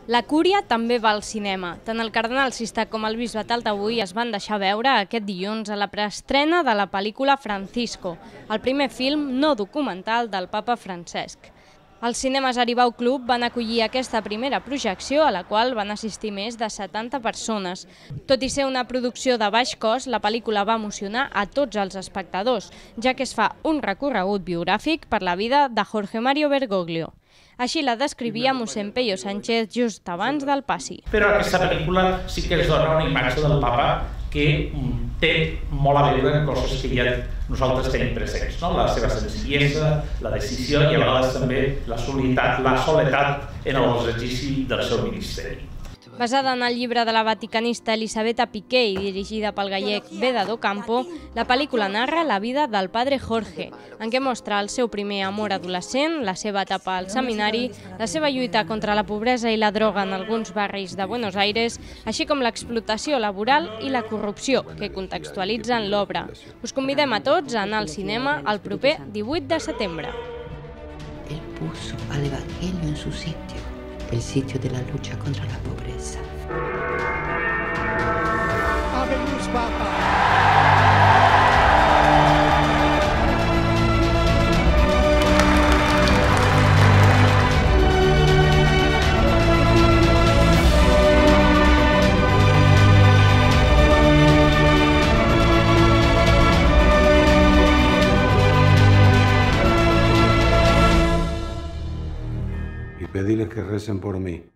La cúria també va al cinema. Tant el cardenal Sista com el bisbe Taltabull es van deixar veure aquest dilluns a la preestrena de la pel·lícula Francisco, el primer film no documental del papa Francesc. Els cinemes Aribau Club van acollir aquesta primera projecció a la qual van assistir més de 70 persones. Tot i ser una producció de baix cost, la pel·lícula va emocionar a tots els espectadors, ja que es fa un recorregut biogràfic per la vida de Jorge Mario Bergoglio. Així la descrivia mossèn Peyo Sánchez just abans del passi. Però aquesta pel·lícula sí que ens dona una imatge del papa que té molt a veure amb coses que ja nosaltres tenim presents, no? La seva senzillesa, la decisió i a vegades també la soledat en l'exercici del seu ministeri. Basada en el llibre de la vaticanista Elisabetta Piqué i dirigida pel gallec Beda Docampo, la pel·lícula narra la vida del padre Jorge, en què mostra el seu primer amor adolescent, la seva etapa al seminari, la seva lluita contra la pobresa i la droga en alguns barris de Buenos Aires, així com l'explotació laboral i la corrupció, que contextualitzen l'obra. Us convidem a tots a anar al cinema el proper 18 de setembre. Él puso al Evangelio en su sitio, el sitio de la lucha contra la pobreza. Habemus Papa! Y pedirles que recen por mí.